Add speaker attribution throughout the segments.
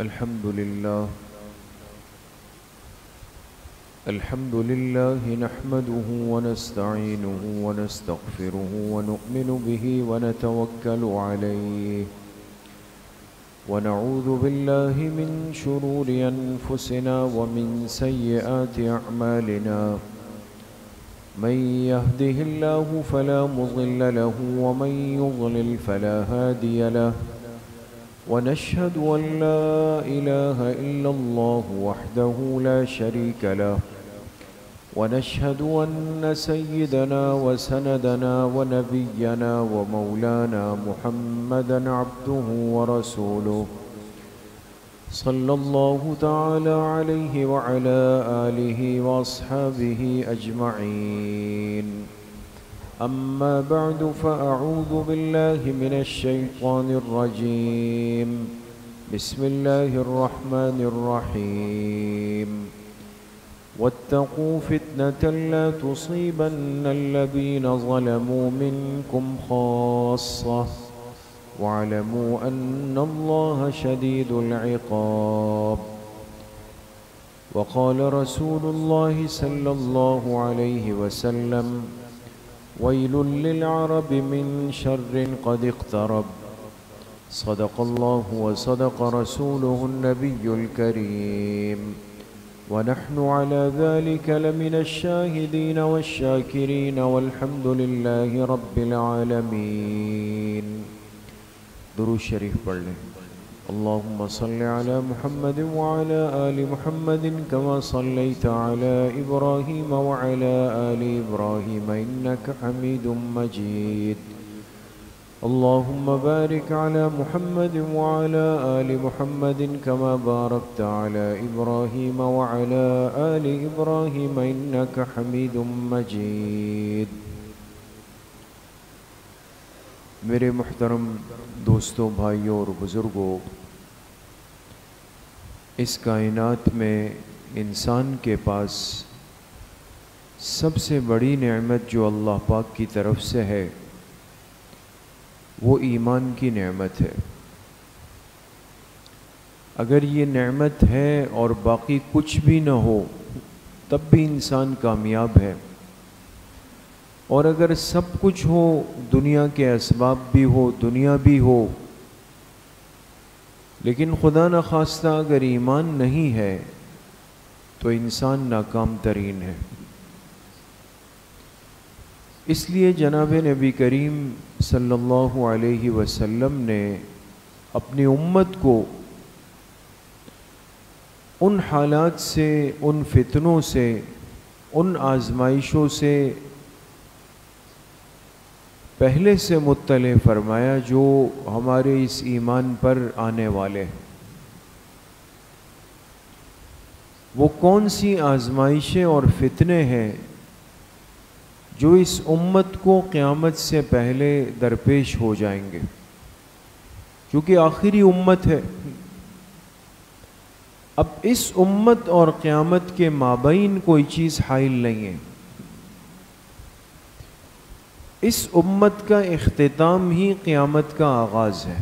Speaker 1: الحمد لله نحمده ونستعينه ونستغفره ونؤمن به ونتوكل عليه ونعوذ بالله من شرور أنفسنا ومن سيئات أعمالنا من يهده الله فلا مضل له ومن يضلل فلا هادي له ونشهد أن لا إله إلا الله وحده لا شريك له ونشهد أن سيدنا وسندنا ونبينا ومولانا محمدا عبده ورسوله صلى الله تعالى عليه وعلى آله وأصحابه أجمعين أما بعد فأعوذ بالله من الشيطان الرجيم بسم الله الرحمن الرحيم واتقوا فتنة لا تصيبن الذين ظلموا منكم خاصة واعلموا أن الله شديد العقاب وقال رسول الله صلى الله عليه وسلم ويل للعرب من شر قد اقترب صدق الله وصدق رسوله النبي الكريم ونحن على ذلك لمن الشاهدين والشاكرين والحمد لله رب العالمين. درود شریف پڑھ لیں. اللهم صل على محمد وعلى آل محمد كما صليت على إبراهيم وعلى آل إبراهيم إنك حميد مجيد. اللهم بارك على محمد وعلى آل محمد كما باركت على إبراهيم وعلى آل إبراهيم إنك حميد مجيد. میرے محترم دوستوں، بھائیوں اور بزرگوں، اس کائنات میں انسان کے پاس سب سے بڑی نعمت جو اللہ پاک کی طرف سے ہے وہ ایمان کی نعمت ہے. اگر یہ نعمت ہے اور باقی کچھ بھی نہ ہو تب بھی انسان کامیاب ہے، اور اگر سب کچھ ہو، دنیا کے اسباب بھی ہو، دنیا بھی ہو، لیکن خدا نخواستہ اگر ایمان نہیں ہے تو انسان ناکام ترین ہے. اس لیے جناب نبی کریم صلی اللہ علیہ وسلم نے اپنی امت کو ان حالات سے، ان فتنوں سے، ان آزمائشوں سے پہلے سے مطلع فرمایا جو ہمارے اس ایمان پر آنے والے ہیں. وہ کون سی آزمائشیں اور فتنے ہیں جو اس امت کو قیامت سے پہلے درپیش ہو جائیں گے، کیونکہ آخری امت ہے. اب اس امت اور قیامت کے مابین کوئی چیز حائل نہیں ہے. اس امت کا اختتام ہی قیامت کا آغاز ہے.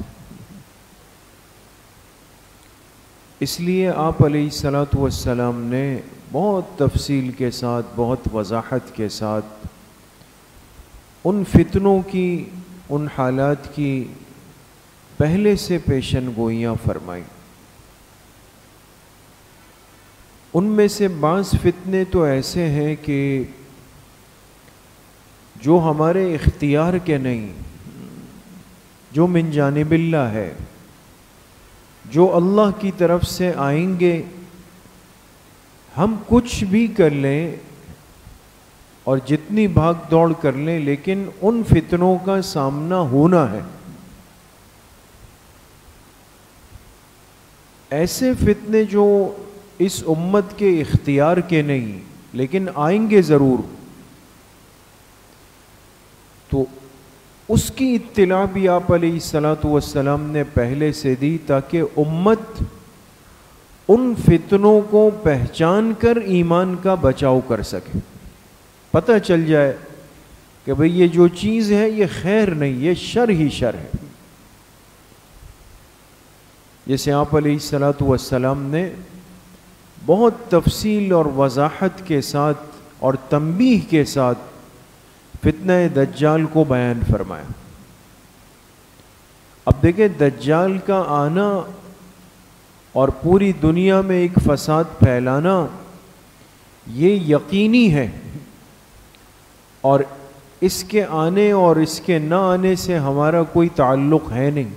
Speaker 1: اس لیے آپ علیہ الصلاۃ والسلام نے بہت تفصیل کے ساتھ، بہت وضاحت کے ساتھ ان فتنوں کی، ان حالات کی پہلے سے پیشن گوئیاں فرمائیں. ان میں سے بعض فتنے تو ایسے ہیں کہ جو ہمارے اختیار کے نہیں، جو من جانب اللہ ہے، جو اللہ کی طرف سے آئیں گے. ہم کچھ بھی کر لیں اور جتنی بھاگ دوڑ کر لیں، لیکن ان فتنوں کا سامنا ہونا ہے. ایسے فتنے جو اس امت کے اختیار کے نہیں لیکن آئیں گے ضرور، تو اس کی اطلاع بھی آپ علیہ الصلاۃ والسلام نے پہلے سے دی تاکہ امت ان فتنوں کو پہچان کر ایمان کا بچاؤ کر سکے. پتہ چل جائے کہ بھئی یہ جو چیز ہے یہ خیر نہیں، یہ شر ہی شر ہے. جیسے آپ علیہ الصلاۃ والسلام نے بہت تفصیل اور وضاحت کے ساتھ اور تنبیہ کے ساتھ فتنہ دجال کو بیان فرمایا۔ اب دیکھیں، دجال کا آنا اور پوری دنیا میں ایک فساد پھیلانا یہ یقینی ہے، اور اس کے آنے اور اس کے نہ آنے سے ہمارا کوئی تعلق ہے نہیں،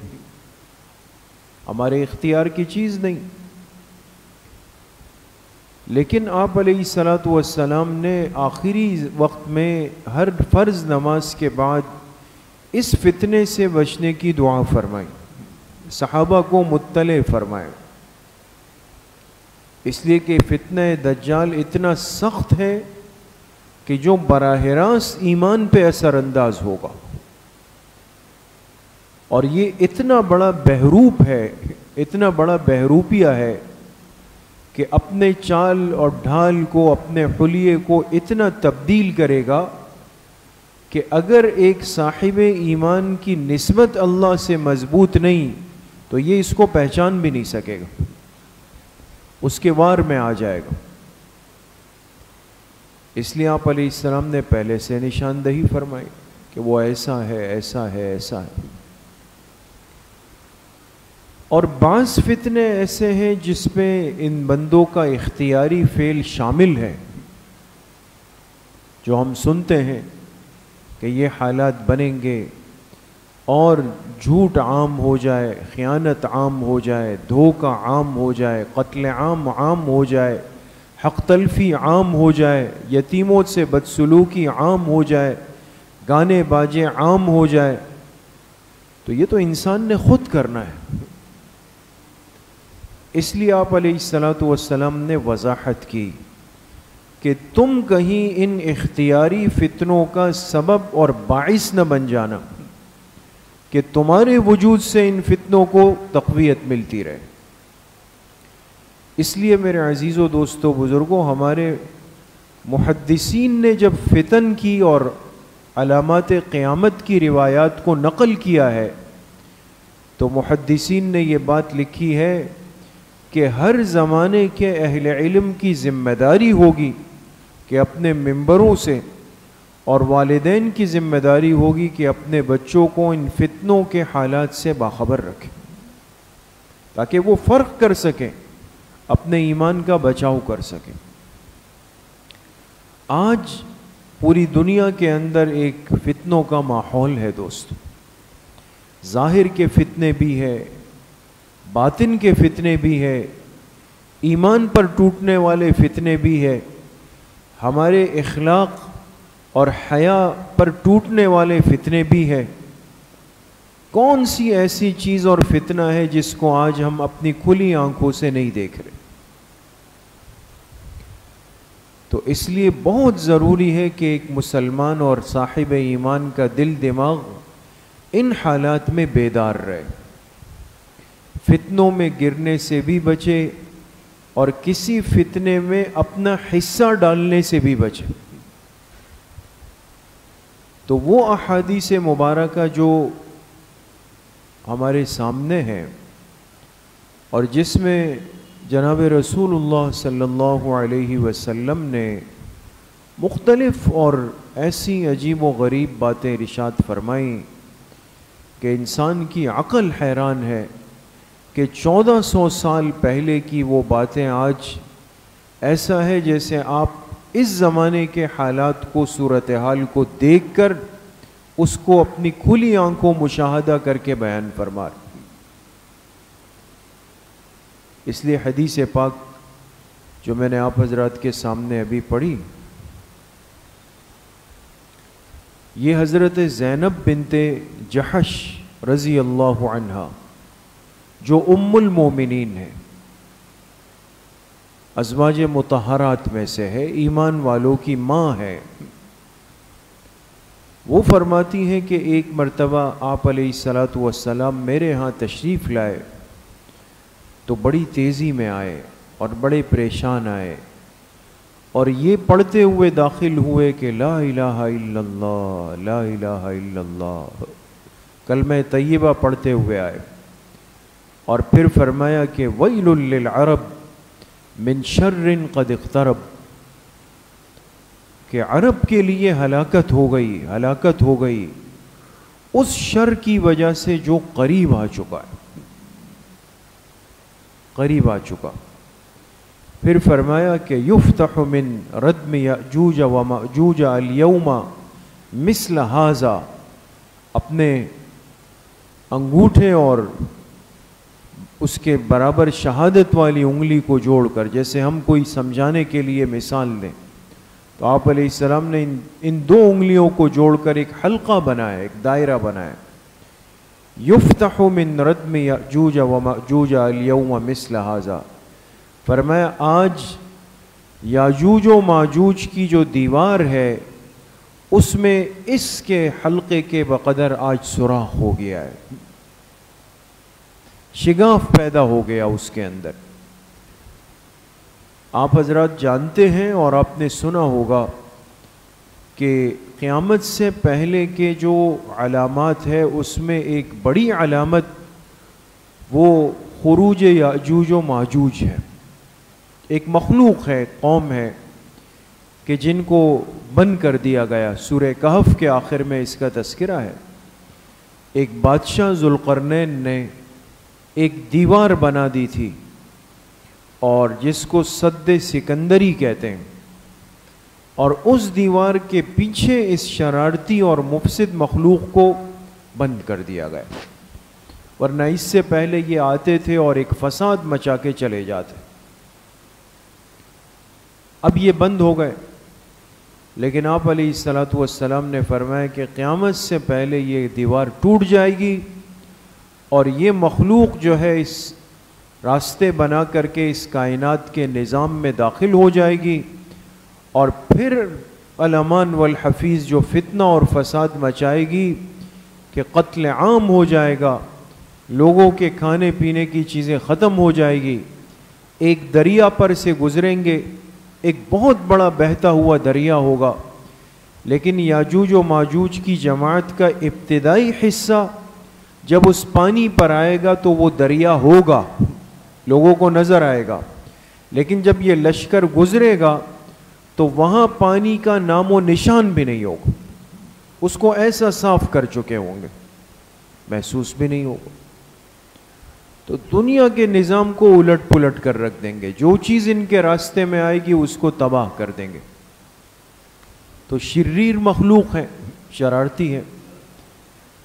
Speaker 1: ہمارے اختیار کی چیز نہیں۔ لیکن آپ علیہ الصلاۃ والسلام نے آخری وقت میں ہر فرض نماز کے بعد اس فتنے سے بچنے کی دعا فرمائی، صحابہ کو مطلع فرمائے، اس لیے کہ فتنہ دجال اتنا سخت ہے کہ جو براہ راست ایمان پہ اثر انداز ہوگا، اور یہ اتنا بڑا بہروپ ہے، اتنا بڑا بہروپیہ ہے کہ اپنے چال اور ڈھال کو، اپنے حلیے کو اتنا تبدیل کرے گا کہ اگر ایک صاحب ایمان کی نسبت اللہ سے مضبوط نہیں تو یہ اس کو پہچان بھی نہیں سکے گا، اس کے وار میں آ جائے گا۔ اس لیے آپ علیہ السلام نے پہلے سے نشاندہی فرمائی کہ وہ ایسا ہے، ایسا ہے، ایسا ہے۔ اور بعض فتنے ایسے ہیں جس پہ ان بندوں کا اختیاری فعل شامل ہے، جو ہم سنتے ہیں کہ یہ حالات بنیں گے اور جھوٹ عام ہو جائے، خیانت عام ہو جائے، دھوکہ عام ہو جائے، قتل عام ہو جائے، حق تلفی عام ہو جائے، یتیموں سے بدسلوکی عام ہو جائے، گانے باجے عام ہو جائے، تو یہ تو انسان نے خود کرنا ہے۔ اس لیے آپ علیہ الصلاۃ والسلام نے وضاحت کی کہ تم کہیں ان اختیاری فتنوں کا سبب اور باعث نہ بن جانا کہ تمہارے وجود سے ان فتنوں کو تقویت ملتی رہے۔ اس لیے میرے عزیزو، دوستو، بزرگوں، ہمارے محدثین نے جب فتن کی اور علامات قیامت کی روایات کو نقل کیا ہے تو محدثین نے یہ بات لکھی ہے کہ ہر زمانے کے اہل علم کی ذمہ داری ہوگی کہ اپنے ممبروں سے، اور والدین کی ذمہ داری ہوگی کہ اپنے بچوں کو ان فتنوں کے حالات سے باخبر رکھیں، تاکہ وہ فرق کر سکیں، اپنے ایمان کا بچاؤ کر سکیں۔ آج پوری دنیا کے اندر ایک فتنوں کا ماحول ہے دوستو، ظاہر کے فتنے بھی ہے، باطن کے فتنے بھی ہے، ایمان پر ٹوٹنے والے فتنے بھی ہے، ہمارے اخلاق اور حیا پر ٹوٹنے والے فتنے بھی ہے۔ کون سی ایسی چیز اور فتنہ ہے جس کو آج ہم اپنی کھلی آنکھوں سے نہیں دیکھ رہے؟ تو اس لیے بہت ضروری ہے کہ ایک مسلمان اور صاحب ایمان کا دل دماغ ان حالات میں بیدار رہے، فتنوں میں گرنے سے بھی بچے اور کسی فتنے میں اپنا حصہ ڈالنے سے بھی بچے۔ تو وہ احادیث مبارکہ جو ہمارے سامنے ہیں اور جس میں جناب رسول اللہ صلی اللہ علیہ وسلم نے مختلف اور ایسی عجیب و غریب باتیں ارشاد فرمائیں کہ انسان کی عقل حیران ہے کہ 1400 سال پہلے کی وہ باتیں آج ایسا ہے جیسے آپ اس زمانے کے حالات کو، صورتحال کو دیکھ کر اس کو اپنی کھلی آنکھوں مشاہدہ کر کے بیان فرما رہے۔ اس لیے حدیث پاک جو میں نے آپ حضرات کے سامنے ابھی پڑھی، یہ حضرت زینب بنت جحش رضی اللہ عنہا جو ام المومنین ہے، ازواج مطہرات میں سے ہے، ایمان والوں کی ماں ہے، وہ فرماتی ہیں کہ ایک مرتبہ آپ علیہ الصلاۃ والسلام میرے ہاں تشریف لائے تو بڑی تیزی میں آئے اور بڑے پریشان آئے، اور یہ پڑھتے ہوئے داخل ہوئے کہ لا الہ الا اللہ، لا الہ الا اللہ، کلمہ طیبہ پڑھتے ہوئے آئے۔ اور پھر فرمایا کہ ویل للعرب من شر قد اقترب، کہ عرب کے لیے ہلاکت ہو گئی اس شر کی وجہ سے جو قریب آ چکا۔ پھر فرمایا کہ یفتح من ردم یأجوج ومأجوج اليوم مثل ھذا، اپنے انگوٹھے اور اس کے برابر شہادت والی انگلی کو جوڑ کر، جیسے ہم کوئی سمجھانے کے لیے مثال دیں تو آپ علیہ السلام نے ان دو انگلیوں کو جوڑ کر ایک حلقہ بنایا، ایک دائرہ بنایا۔ یفتح من ردم یأجوج ومأجوج اليوم مثل ھذا، فرمایا آج یاجوج و ماجوج کی جو دیوار ہے اس میں اس کے حلقے کے بقدر آج سوراخ ہو گیا ہے، شگاف پیدا ہو گیا اس کے اندر۔ آپ حضرات جانتے ہیں اور آپ نے سنا ہوگا کہ قیامت سے پہلے کے جو علامات ہے اس میں ایک بڑی علامت وہ خروج یاجوج و ماجوج ہے۔ ایک مخلوق ہے، قوم ہے کہ جن کو بند کر دیا گیا۔ سورہ کہف کے آخر میں اس کا تذکرہ ہے۔ ایک بادشاہ ذوالقرنین نے ایک دیوار بنا دی تھی، اور جس کو سد سکندری کہتے ہیں، اور اس دیوار کے پیچھے اس شرارتی اور مفسد مخلوق کو بند کر دیا گیا، ورنہ اس سے پہلے یہ آتے تھے اور ایک فساد مچا کے چلے جاتے۔ اب یہ بند ہو گئے، لیکن آپ علیہ السلام نے فرمایا کہ قیامت سے پہلے یہ دیوار ٹوٹ جائے گی، اور یہ مخلوق جو ہے اس راستے بنا کر کے اس کائنات کے نظام میں داخل ہو جائے گی، اور پھر الامان والحفیظ جو فتنہ اور فساد مچائے گی کہ قتل عام ہو جائے گا، لوگوں کے کھانے پینے کی چیزیں ختم ہو جائے گی۔ ایک دریا پر سے گزریں گے، ایک بہت بڑا بہتا ہوا دریا ہوگا، لیکن یاجوج و ماجوج کی جماعت کا ابتدائی حصہ جب اس پانی پر آئے گا تو وہ دریا ہوگا، لوگوں کو نظر آئے گا، لیکن جب یہ لشکر گزرے گا تو وہاں پانی کا نام و نشان بھی نہیں ہوگا، اس کو ایسا صاف کر چکے ہوں گے، محسوس بھی نہیں ہوگا۔ تو دنیا کے نظام کو الٹ پلٹ کر رکھ دیں گے، جو چیز ان کے راستے میں آئے گی اس کو تباہ کر دیں گے۔ تو شریر مخلوق ہے، شرارتی ہے،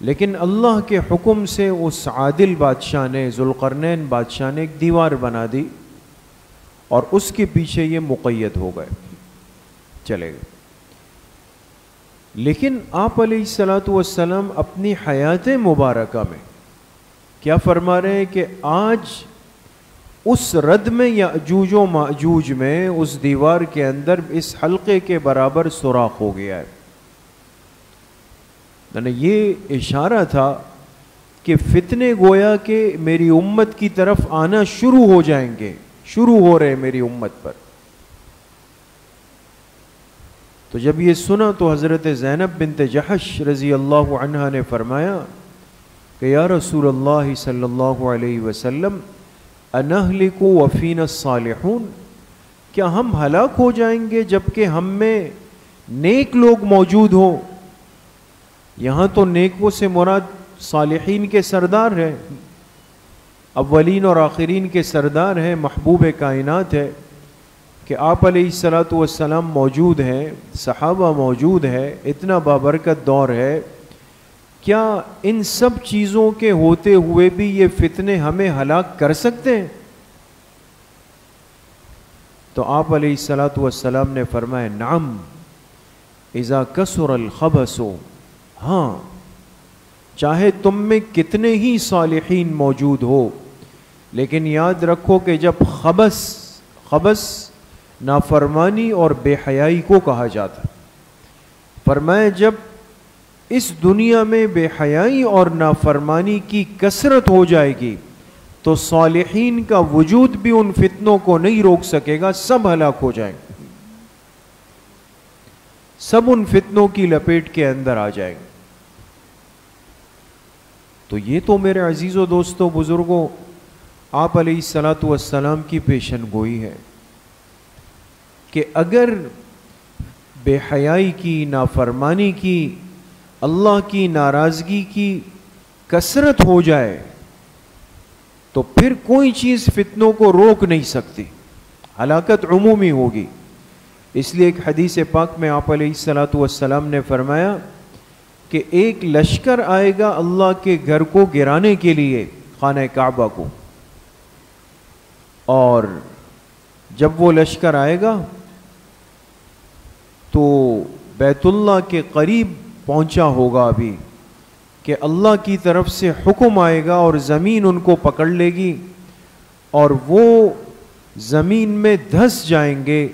Speaker 1: لیکن اللہ کے حکم سے اس عادل بادشاہ نے، ذوالقرنین بادشاہ نے ایک دیوار بنا دی، اور اس کے پیچھے یہ مقید ہو گئے، چلے گئے۔ لیکن آپ علیہ السلام اپنی حیات مبارکہ میں کیا فرما رہے ہیں کہ آج اس ردم یاجوج و ماجوج میں، اس دیوار کے اندر اس حلقے کے برابر سوراخ ہو گیا ہے۔ یعنی یہ اشارہ تھا کہ فتنے گویا کہ میری امت کی طرف آنا شروع ہو جائیں گے، شروع ہو رہے میری امت پر۔ تو جب یہ سنا تو حضرت زینب بنت جحش رضی اللہ عنہا نے فرمایا کہ یا رسول اللہ صلی اللہ علیہ وسلم انہلک وفینا الصالحون، کیا ہم ہلاک ہو جائیں گے جبکہ ہم میں نیک لوگ موجود ہوں؟ یہاں تو نیکوں سے مراد صالحین کے سردار ہے، اولین اور آخرین کے سردار ہیں، محبوب کائنات ہے، کہ آپ علیہ السلام موجود ہیں، صحابہ موجود ہے، اتنا بابرکت دور ہے، کیا ان سب چیزوں کے ہوتے ہوئے بھی یہ فتنے ہمیں ہلاک کر سکتے ہیں؟ تو آپ علیہ السلام نے فرمایا نعم اذا کثر الخبث، ہاں چاہے تم میں کتنے ہی صالحین موجود ہو، لیکن یاد رکھو کہ جب خبث نافرمانی اور بے حیائی کو کہا جاتا، فرمایا جب اس دنیا میں بے حیائی اور نافرمانی کی کثرت ہو جائے گی تو صالحین کا وجود بھی ان فتنوں کو نہیں روک سکے گا، سب ہلاک ہو جائیں گے، سب ان فتنوں کی لپیٹ کے اندر آ جائیں گے۔ تو یہ تو میرے عزیزوں دوستوں بزرگوں آپ علیہ الصلاۃ والسلام کی پیشن گوئی ہے کہ اگر بے حیائی کی، نافرمانی کی، اللہ کی ناراضگی کی کثرت ہو جائے تو پھر کوئی چیز فتنوں کو روک نہیں سکتی، ہلاکت عمومی ہوگی۔ اس لیے ایک حدیث پاک میں آپ علیہ الصلاۃ والسلام نے فرمایا کہ ایک لشکر آئے گا اللہ کے گھر کو گرانے کے لیے، خانہ کعبہ کو، اور جب وہ لشکر آئے گا تو بیت اللہ کے قریب پہنچا ہوگا ابھی کہ اللہ کی طرف سے حکم آئے گا اور زمین ان کو پکڑ لے گی اور وہ زمین میں دھس جائیں گے،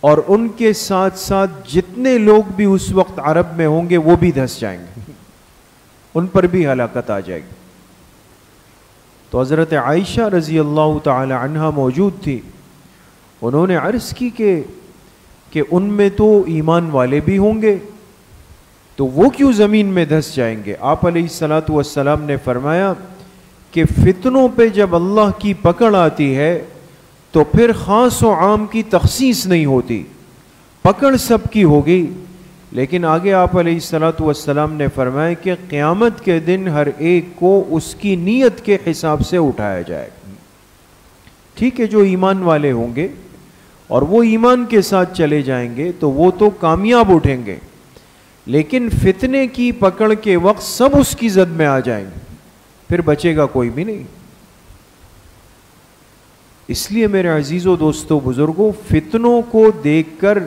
Speaker 1: اور ان کے ساتھ ساتھ جتنے لوگ بھی اس وقت عرب میں ہوں گے وہ بھی دھس جائیں گے، ان پر بھی ہلاکت آ جائے گی۔ تو حضرت عائشہ رضی اللہ تعالی عنہا موجود تھی، انہوں نے عرض کی کہ ان میں تو ایمان والے بھی ہوں گے تو وہ کیوں زمین میں دھس جائیں گے؟ آپ علیہ الصلاۃ والسلام نے فرمایا کہ فتنوں پہ جب اللہ کی پکڑ آتی ہے تو پھر خاص و عام کی تخصیص نہیں ہوتی، پکڑ سب کی ہوگی۔ لیکن آگے آپ علیہ الصلاۃ والسلام نے فرمایا کہ قیامت کے دن ہر ایک کو اس کی نیت کے حساب سے اٹھایا جائے گا۔ ٹھیک ہے، جو ایمان والے ہوں گے اور وہ ایمان کے ساتھ چلے جائیں گے تو وہ تو کامیاب اٹھیں گے، لیکن فتنے کی پکڑ کے وقت سب اس کی زد میں آ جائیں گے، پھر بچے گا کوئی بھی نہیں۔ اس لیے میرے عزیزوں، دوستوں، بزرگوں، فتنوں کو دیکھ کر،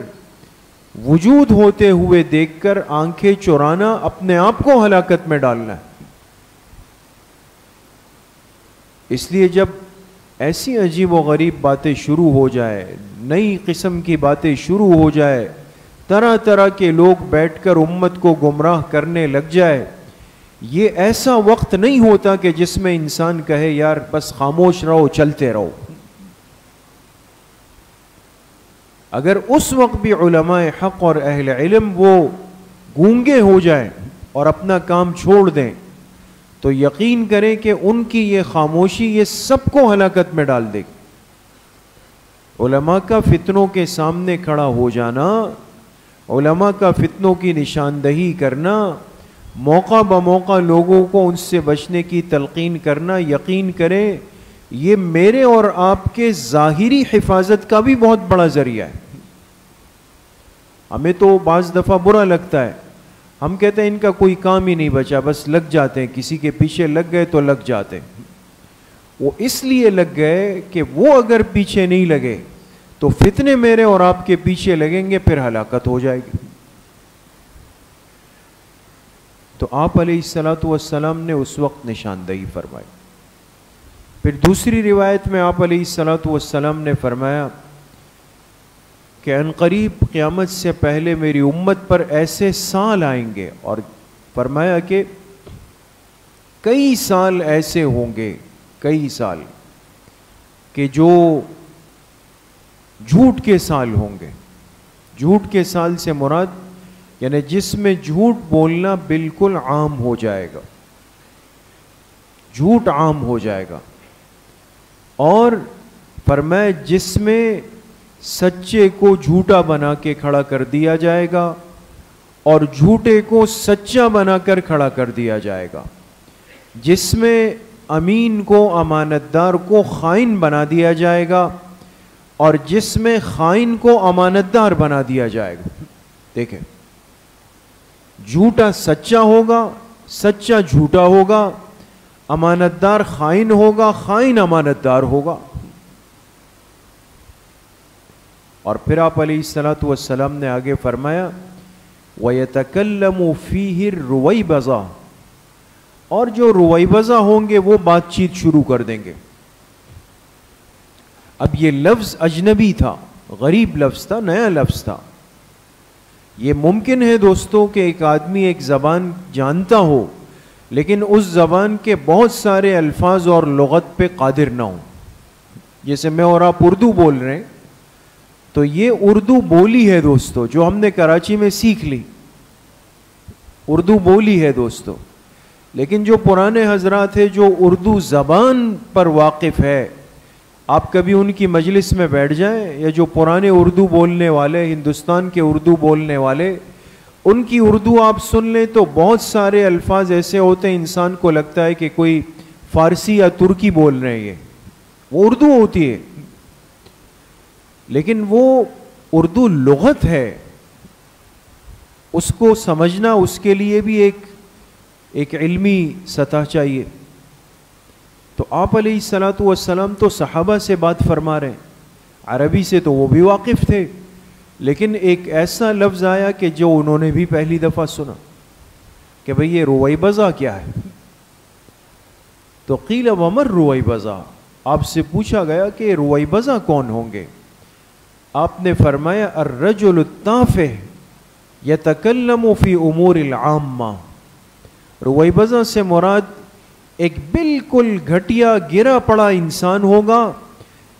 Speaker 1: وجود ہوتے ہوئے دیکھ کر آنکھیں چرانا اپنے آپ کو ہلاکت میں ڈالنا ہے۔ اس لیے جب ایسی عجیب و غریب باتیں شروع ہو جائے، نئی قسم کی باتیں شروع ہو جائے، طرح طرح کے لوگ بیٹھ کر امت کو گمراہ کرنے لگ جائے، یہ ایسا وقت نہیں ہوتا کہ جس میں انسان کہے یار بس خاموش رہو، چلتے رہو۔ اگر اس وقت بھی علماء حق اور اہل علم وہ گونگے ہو جائیں اور اپنا کام چھوڑ دیں تو یقین کریں کہ ان کی یہ خاموشی یہ سب کو ہلاکت میں ڈال دے گی۔ علماء کا فتنوں کے سامنے کھڑا ہو جانا، علماء کا فتنوں کی نشاندہی کرنا، موقع بموقع لوگوں کو ان سے بچنے کی تلقین کرنا، یقین کریں یہ میرے اور آپ کے ظاہری حفاظت کا بھی بہت بڑا ذریعہ ہے۔ ہمیں تو بعض دفعہ برا لگتا ہے، ہم کہتے ہیں ان کا کوئی کام ہی نہیں بچا، بس لگ جاتے ہیں، کسی کے پیچھے لگ گئے تو لگ جاتے ہیں۔ وہ اس لیے لگ گئے کہ وہ اگر پیچھے نہیں لگے تو فتنے میرے اور آپ کے پیچھے لگیں گے، پھر ہلاکت ہو جائے گی۔ تو آپ علیہ الصلاۃ والسلام نے اس وقت نشاندہی فرمائی۔ پھر دوسری روایت میں آپ علیہ الصلاۃ والسلام نے فرمایا کہ ان قریب قیامت سے پہلے میری امت پر ایسے سال آئیں گے، اور فرمایا کہ کئی سال ایسے ہوں گے، کئی سال کہ جو جھوٹ کے سال ہوں گے۔ جھوٹ کے سال سے مراد یعنی جس میں جھوٹ بولنا بالکل عام ہو جائے گا، جھوٹ عام ہو جائے گا، اور فرمایا جس میں سچے کو جھوٹا بنا کے کھڑا کر دیا جائے گا اور جھوٹے کو سچا بنا کر کھڑا کر دیا جائے گا، جس میں امین کو، امانت دار کو خائن بنا دیا جائے گا اور جس میں خائن کو امانت دار بنا دیا جائے گا۔ دیکھیں، جھوٹا سچا ہوگا، سچا جھوٹا ہوگا، امانت دار خائن ہوگا، خائن امانت دار ہوگا۔ اور پھر آپ علیہ الصلاۃ والسلام نے آگے فرمایا وَيَتَكَلَّمُ فِيهِ الرُّوَيْبَضَةُ، اور جو رویبضہ ہوں گے وہ بات چیت شروع کر دیں گے۔ اب یہ لفظ اجنبی تھا، غریب لفظ تھا، نیا لفظ تھا۔ یہ ممکن ہے دوستوں کہ ایک آدمی ایک زبان جانتا ہو لیکن اس زبان کے بہت سارے الفاظ اور لغت پہ قادر نہ ہوں۔ جیسے میں اور آپ اردو بول رہے ہیں تو یہ اردو بولی ہے دوستو، جو ہم نے کراچی میں سیکھ لی، اردو بولی ہے دوستو، لیکن جو پرانے حضرات ہیں جو اردو زبان پر واقف ہے، آپ کبھی ان کی مجلس میں بیٹھ جائیں، یا جو پرانے اردو بولنے والے، ہندوستان کے اردو بولنے والے، ان کی اردو آپ سن لیں تو بہت سارے الفاظ ایسے ہوتے ہیں انسان کو لگتا ہے کہ کوئی فارسی یا ترکی بول رہے ہیں، وہ اردو ہوتی ہے، لیکن وہ اردو لغت ہے، اس کو سمجھنا اس کے لیے بھی ایک علمی سطح چاہیے۔ تو آپ علیہ الصلوۃ والسلام تو صحابہ سے بات فرما رہے ہیں، عربی سے تو وہ بھی واقف تھے، لیکن ایک ایسا لفظ آیا کہ جو انہوں نے بھی پہلی دفعہ سنا کہ بھئی یہ رویبضہ کیا ہے؟ تو قیل ومر رویبضہ، آپ سے پوچھا گیا کہ رویبضہ کون ہوں گے؟ آپ نے فرمایا الرجل التافہ یتکلم فی امور العامہ۔ رویبضہ سے مراد ایک بالکل گھٹیا گرا پڑا انسان ہوگا،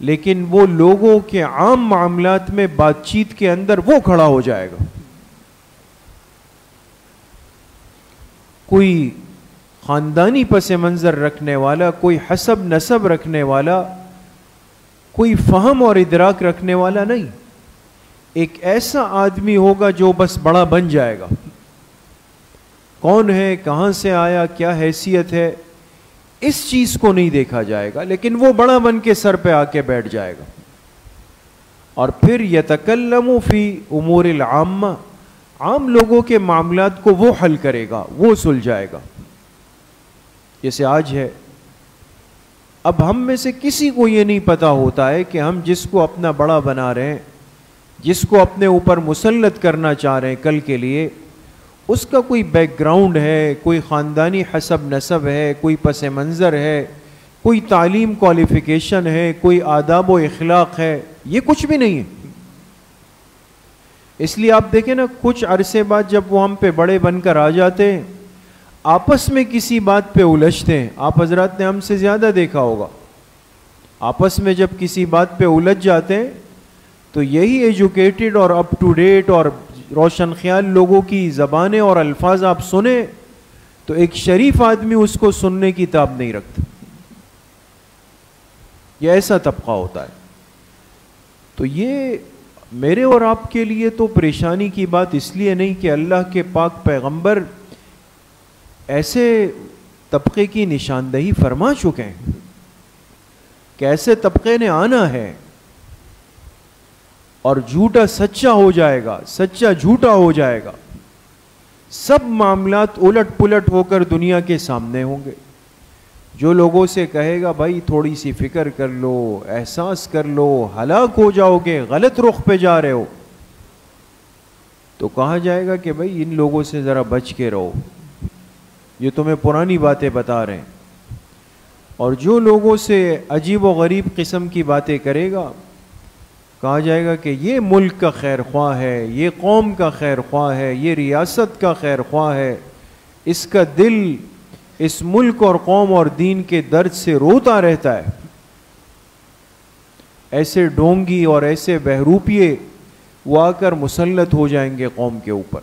Speaker 1: لیکن وہ لوگوں کے عام معاملات میں بات چیت کے اندر وہ کھڑا ہو جائے گا۔ کوئی خاندانی پس منظر رکھنے والا، کوئی حسب نسب رکھنے والا، کوئی فہم اور ادراک رکھنے والا نہیں، ایک ایسا آدمی ہوگا جو بس بڑا بن جائے گا۔ کون ہے، کہاں سے آیا، کیا حیثیت ہے، اس چیز کو نہیں دیکھا جائے گا، لیکن وہ بڑا بن کے سر پہ آ کے بیٹھ جائے گا۔ اور پھر یتکلم فی امور العامہ، عام لوگوں کے معاملات کو وہ حل کرے گا، وہ سلجھائے گا۔ جیسے آج ہے، اب ہم میں سے کسی کو یہ نہیں پتا ہوتا ہے کہ ہم جس کو اپنا بڑا بنا رہے ہیں، جس کو اپنے اوپر مسلط کرنا چاہ رہے ہیں کل کے لیے، اس کا کوئی بیک گراؤنڈ ہے، کوئی خاندانی حسب نسب ہے، کوئی پس منظر ہے، کوئی تعلیم کوالیفیکیشن ہے، کوئی آداب و اخلاق ہے، یہ کچھ بھی نہیں ہے۔ اس لیے آپ دیکھیں نا، کچھ عرصے بعد جب وہ ہم پہ بڑے بن کر آ جاتے ہیں، آپس میں کسی بات پہ الجھتے ہیں۔ آپ حضرات نے ہم سے زیادہ دیکھا ہوگا، آپس میں جب کسی بات پہ الجھ جاتے ہیں تو یہی ایجوکیٹڈ اور اپ ٹو ڈیٹ اور روشن خیال لوگوں کی زبانیں اور الفاظ آپ سنیں تو ایک شریف آدمی اس کو سننے کی تاب نہیں رکھتا۔ یہ ایسا طبقہ ہوتا ہے۔ تو یہ میرے اور آپ کے لیے تو پریشانی کی بات اس لیے نہیں کہ اللہ کے پاک پیغمبر ایسے طبقے کی نشاندہی فرما چکے ہیں کہ ایسے طبقے نے آنا ہے اور جھوٹا سچا ہو جائے گا، سچا جھوٹا ہو جائے گا، سب معاملات الٹ پلٹ ہو کر دنیا کے سامنے ہوں گے۔ جو لوگوں سے کہے گا بھائی تھوڑی سی فکر کر لو، احساس کر لو، ہلاک ہو جاؤ گے، غلط رخ پہ جا رہے ہو، تو کہا جائے گا کہ بھائی ان لوگوں سے ذرا بچ کے رہو، یہ تمہیں پرانی باتیں بتا رہے ہیں۔ اور جو لوگوں سے عجیب و غریب قسم کی باتیں کرے گا، کہا جائے گا کہ یہ ملک کا خیر خواہ ہے، یہ قوم کا خیر خواہ ہے، یہ ریاست کا خیر خواہ ہے، اس کا دل اس ملک اور قوم اور دین کے درد سے روتا رہتا ہے۔ ایسے ڈونگی اور ایسے بہروپیے وہ آ کر مسلط ہو جائیں گے قوم کے اوپر،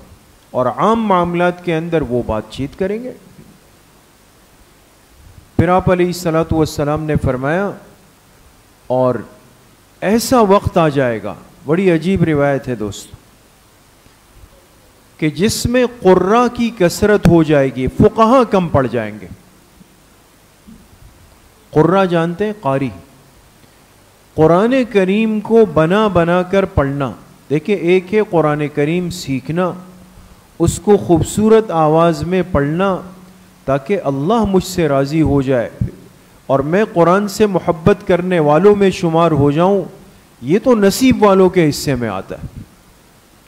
Speaker 1: اور عام معاملات کے اندر وہ بات چیت کریں گے۔ پھر آپ علیہ الصلوۃ والسلام نے فرمایا اور ایسا وقت آ جائے گا، بڑی عجیب روایت ہے دوست، کہ جس میں قراء کی کثرت ہو جائے گی، فقہا کم پڑ جائیں گے۔ قراء جانتے ہیں؟ قاری، قرآن کریم کو بنا بنا کر پڑھنا۔ دیکھیں، ایک ہے قرآن کریم سیکھنا، اس کو خوبصورت آواز میں پڑھنا تاکہ اللہ مجھ سے راضی ہو جائے اور میں قرآن سے محبت کرنے والوں میں شمار ہو جاؤں، یہ تو نصیب والوں کے حصے میں آتا ہے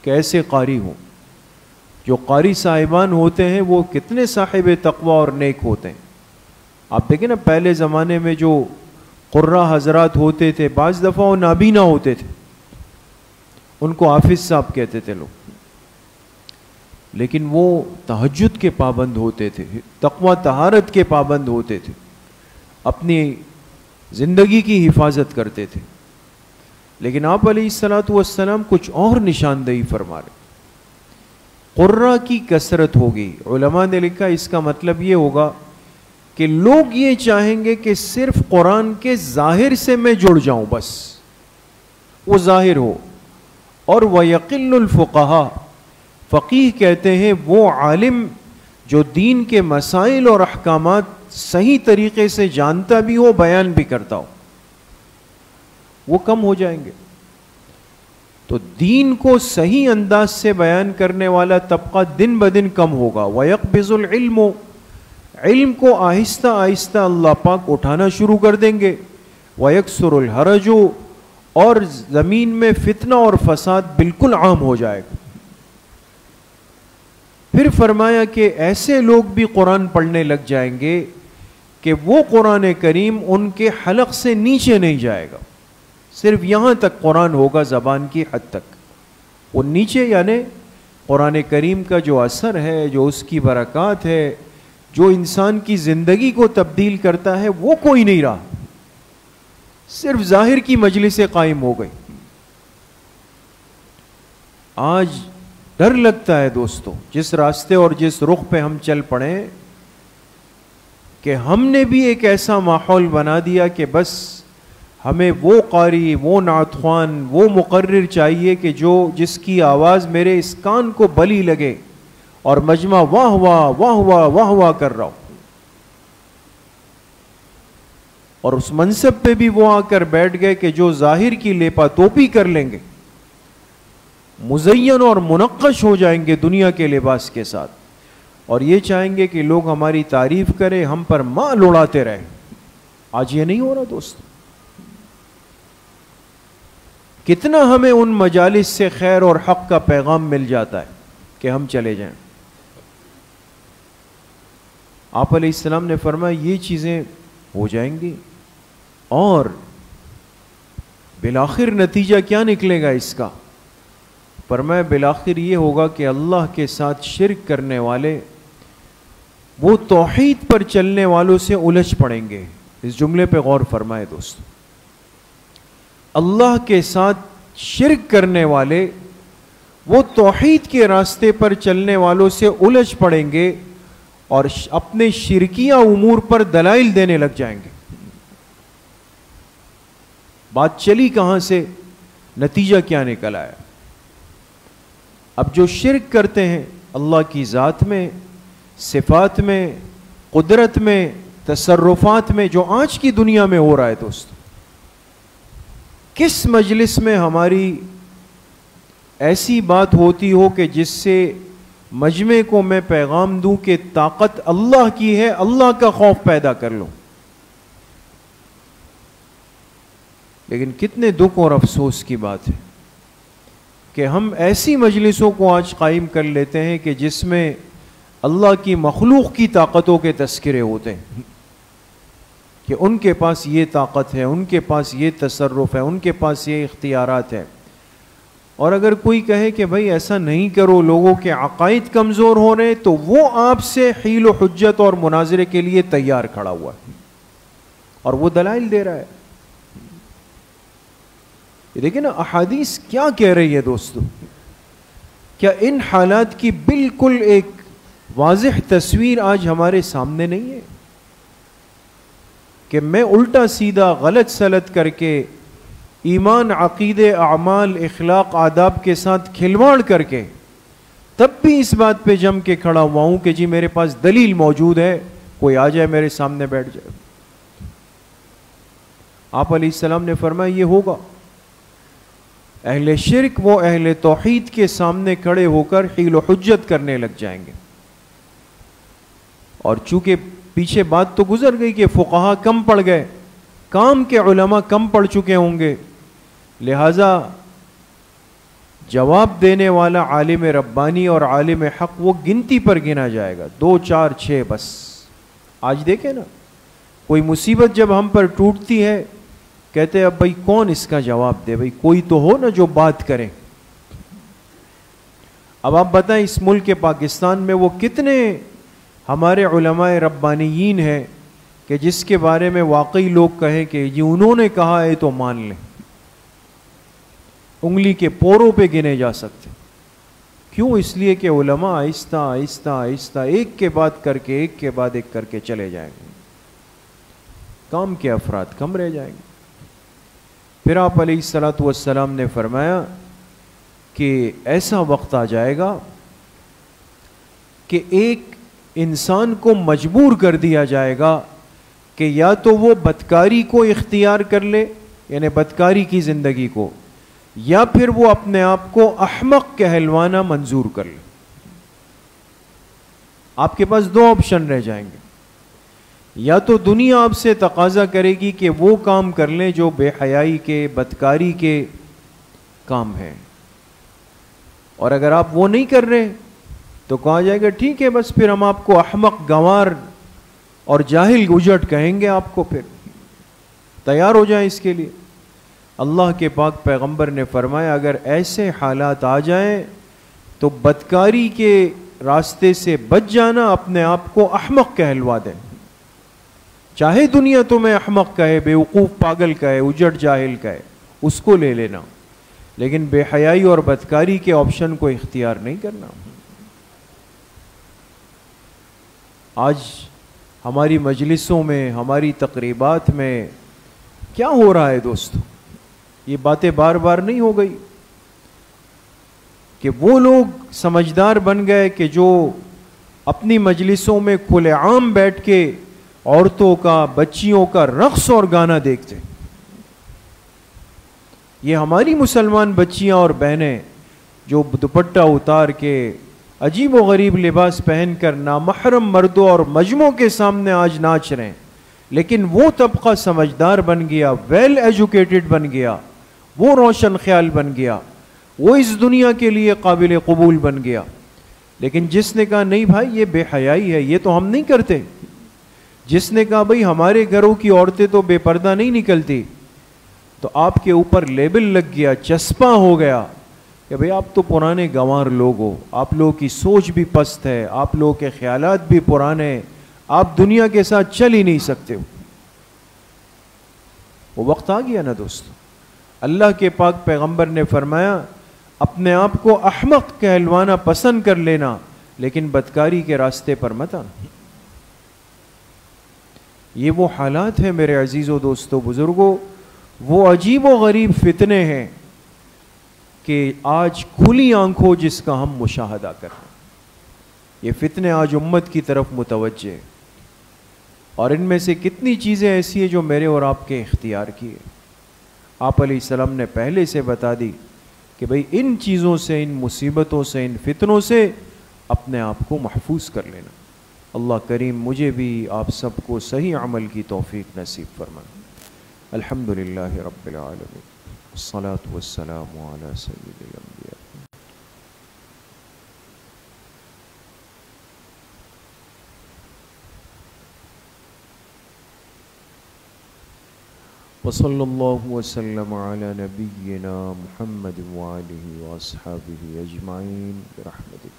Speaker 1: کہ ایسے قاری ہوں۔ جو قاری صاحبان ہوتے ہیں وہ کتنے صاحب تقوی اور نیک ہوتے ہیں۔ آپ دیکھیں نا، پہلے زمانے میں جو قراء حضرات ہوتے تھے، بعض دفعہ وہ نابینا ہوتے تھے، ان کو حافظ صاحب کہتے تھے لوگ، لیکن وہ تہجد کے پابند ہوتے تھے، تقوی طہارت کے پابند ہوتے تھے، اپنی زندگی کی حفاظت کرتے تھے۔ لیکن آپ علیہ الصلوۃ والسلام کچھ اور نشاندہی فرما رہے قرہ کی کثرت ہوگی. علماء نے لکھا اس کا مطلب یہ ہوگا کہ لوگ یہ چاہیں گے کہ صرف قرآن کے ظاہر سے میں جڑ جاؤں، بس وہ ظاہر ہو. اور وَيَقِلُّ الْفُقَهَا، فقیہ کہتے ہیں وہ عالم جو دین کے مسائل اور احکامات صحیح طریقے سے جانتا بھی ہو، بیان بھی کرتا ہو، وہ کم ہو جائیں گے. تو دین کو صحیح انداز سے بیان کرنے والا طبقہ دن بدن کم ہوگا. وَيَقْبِضُ الْعِلْمُ، علم کو آہستہ آہستہ اللہ پاک اٹھانا شروع کر دیں گے. وَيَكْسُرُ الْحَرَجُ، اور زمین میں فتنہ اور فساد بالکل عام ہو جائے گا. پھر فرمایا کہ ایسے لوگ بھی قرآن پڑھنے لگ جائیں گے کہ وہ قرآن کریم ان کے حلق سے نیچے نہیں جائے گا، صرف یہاں تک قرآن ہوگا، زبان کی حد تک. وہ نیچے یعنی قرآن کریم کا جو اثر ہے، جو اس کی برکات ہے، جو انسان کی زندگی کو تبدیل کرتا ہے، وہ کوئی نہیں رہا، صرف ظاہر کی مجلسیں قائم ہو گئی. آج ڈر لگتا ہے دوستو، جس راستے اور جس رخ پہ ہم چل پڑیں، کہ ہم نے بھی ایک ایسا ماحول بنا دیا کہ بس ہمیں وہ قاری، وہ نعت خوان، وہ مقرر چاہیے کہ جس کی آواز میرے اس کان کو بلی لگے اور مجمع واہ واہ واہ واہ واہ واہ کر رہا ہو. اور اس منصب پہ بھی وہ آ کر بیٹھ گئے کہ جو ظاہر کی لیپا توپی کر لیں گے، مزین اور منقش ہو جائیں گے دنیا کے لباس کے ساتھ، اور یہ چاہیں گے کہ لوگ ہماری تعریف کریں، ہم پر مال اڑاتے رہیں. آج یہ نہیں ہو رہا دوست. کتنا ہمیں ان مجالس سے خیر اور حق کا پیغام مل جاتا ہے کہ ہم چلے جائیں. آپ علیہ السلام نے فرمایا یہ چیزیں ہو جائیں گی، اور بالآخر نتیجہ کیا نکلے گا اس کا؟ فرمایا بالآخر یہ ہوگا کہ اللہ کے ساتھ شرک کرنے والے وہ توحید پر چلنے والوں سے الجھ پڑیں گے. اس جملے پہ غور فرمائے دوست. اللہ کے ساتھ شرک کرنے والے وہ توحید کے راستے پر چلنے والوں سے الجھ پڑیں گے اور اپنے شرکیہ امور پر دلائل دینے لگ جائیں گے. بات چلی کہاں سے، نتیجہ کیا نکل آیا؟ اب جو شرک کرتے ہیں اللہ کی ذات میں، صفات میں، قدرت میں، تصرفات میں، جو آج کی دنیا میں ہو رہا ہے دوست، کس مجلس میں ہماری ایسی بات ہوتی ہو کہ جس سے مجمع کو میں پیغام دوں کہ طاقت اللہ کی ہے، اللہ کا خوف پیدا کر لوں. لیکن کتنے دکھ اور افسوس کی بات ہے کہ ہم ایسی مجلسوں کو آج قائم کر لیتے ہیں کہ جس میں اللہ کی مخلوق کی طاقتوں کے تذکرے ہوتے ہیں کہ ان کے پاس یہ طاقت ہے، ان کے پاس یہ تصرف ہے، ان کے پاس یہ اختیارات ہے. اور اگر کوئی کہے کہ بھائی ایسا نہیں کرو، لوگوں کے عقائد کمزور ہو رہے، تو وہ آپ سے حیل و حجت اور مناظرے کے لیے تیار کھڑا ہوا ہے اور وہ دلائل دے رہا ہے. یہ دیکھیں نا احادیث کیا کہہ رہی ہے دوستو. کیا ان حالات کی بالکل ایک واضح تصویر آج ہمارے سامنے نہیں ہے کہ میں الٹا سیدھا غلط سلط کر کے ایمان، عقیدے، اعمال، اخلاق، آداب کے ساتھ کھلواڑ کر کے تب بھی اس بات پہ جم کے کھڑا ہوا ہوں کہ جی میرے پاس دلیل موجود ہے، کوئی آ جائے میرے سامنے بیٹھ جائے. آپ علیہ السلام نے فرمایا یہ ہوگا. اہل شرک وہ اہل توحید کے سامنے کھڑے ہو کر حیل و حجت کرنے لگ جائیں گے. اور چونکہ پیچھے بات تو گزر گئی کہ فقہا کم پڑ گئے، کام کے علماء کم پڑ چکے ہوں گے، لہذا جواب دینے والا عالم ربانی اور عالم حق وہ گنتی پر گنا جائے گا، 2 4 6 بس. آج دیکھیں نا کوئی مصیبت جب ہم پر ٹوٹتی ہے کہتے ہیں اب بھائی کون اس کا جواب دے، بھائی کوئی تو ہو نا جو بات کرے. اب آپ بتائیں اس ملک کے پاکستان میں وہ کتنے ہمارے علماء ربانیین ہیں کہ جس کے بارے میں واقعی لوگ کہیں کہ یہ انہوں نے کہا ہے تو مان لیں، انگلی کے پوروں پہ گنے جا سکتے. کیوں؟ اس لیے کہ علماء آہستہ آہستہ آہستہ ایک کے بعد کر کے ایک کے بعد ایک کر کے چلے جائیں گے، کام کے افراد کم رہ جائیں گے۔ پھر آپ علیہ الصلوۃ والسلام نے فرمایا کہ ایسا وقت آ جائے گا کہ ایک انسان کو مجبور کر دیا جائے گا کہ یا تو وہ بدکاری کو اختیار کر لے، یعنی بدکاری کی زندگی کو، یا پھر وہ اپنے آپ کو احمق کہلوانا منظور کر لے۔ آپ کے پاس دو آپشن رہ جائیں گے، یا تو دنیا آپ سے تقاضا کرے گی کہ وہ کام کر لیں جو بے حیائی کے، بدکاری کے کام ہیں، اور اگر آپ وہ نہیں کر رہے تو کہا جائے گا ٹھیک ہے بس پھر ہم آپ کو احمق، گنوار اور جاہل گجٹ کہیں گے، آپ کو پھر تیار ہو جائیں اس کے لیے۔ اللہ کے پاک پیغمبر نے فرمایا اگر ایسے حالات آ جائیں تو بدکاری کے راستے سے بچ جانا، اپنے آپ کو احمق کہلوا دیں، چاہے دنیا تمہیں احمق کہے، بیوقوف پاگل کہے، اجڑ جاہل کہے، اس کو لے لینا، لیکن بے حیائی اور بدکاری کے آپشن کو اختیار نہیں کرنا۔ آج ہماری مجلسوں میں، ہماری تقریبات میں کیا ہو رہا ہے دوستو؟ یہ باتیں بار بار نہیں ہو گئی کہ وہ لوگ سمجھدار بن گئے کہ جو اپنی مجلسوں میں کھلے عام بیٹھ کے عورتوں کا، بچیوں کا رقص اور گانا دیکھتے۔ یہ ہماری مسلمان بچیاں اور بہنیں جو دوپٹہ اتار کے، عجیب و غریب لباس پہن کر نامحرم مردوں اور مجموعوں کے سامنے آج ناچ رہے ہیں، لیکن وہ طبقہ سمجھدار بن گیا، ویل ایجوکیٹڈ بن گیا، وہ روشن خیال بن گیا، وہ اس دنیا کے لیے قابل قبول بن گیا۔ لیکن جس نے کہا نہیں بھائی یہ بے حیائی ہے، یہ تو ہم نہیں کرتے، جس نے کہا بھائی ہمارے گھروں کی عورتیں تو بے پردہ نہیں نکلتی، تو آپ کے اوپر لیبل لگ گیا، چسپاں ہو گیا کہ بھئی آپ تو پرانے گنوار لوگ ہو، آپ لوگوں کی سوچ بھی پست ہے، آپ لوگوں کے خیالات بھی پرانے ہیں، آپ دنیا کے ساتھ چل ہی نہیں سکتے ہو۔ وہ وقت آ گیا نا دوستو۔ اللہ کے پاک پیغمبر نے فرمایا اپنے آپ کو احمق کہلوانا پسند کر لینا، لیکن بدکاری کے راستے پر مت آنا۔ یہ وہ حالات ہیں میرے عزیزو، دوستو، بزرگوں، وہ عجیب و غریب فتنے ہیں کہ آج کھلی آنکھوں جس کا ہم مشاہدہ کر رہے ہیں۔ یہ فتنے آج امت کی طرف متوجہ ہیں، اور ان میں سے کتنی چیزیں ایسی ہیں جو میرے اور آپ کے اختیار کی ہیں۔ آپ علیہ السلام نے پہلے سے بتا دی کہ بھئی ان چیزوں سے، ان مصیبتوں سے، ان فتنوں سے اپنے آپ کو محفوظ کر لینا۔ اللہ کریم مجھے بھی آپ سب کو صحیح عمل کی توفیق نصیب فرمائے۔ الحمدللہ رب العالمین، الصلاة والسلام علی سید الانبیاء۔ وصلی اللہ وسلم علی نبینا محمد وآلہ واصحابہ اجمعین برحمتہ۔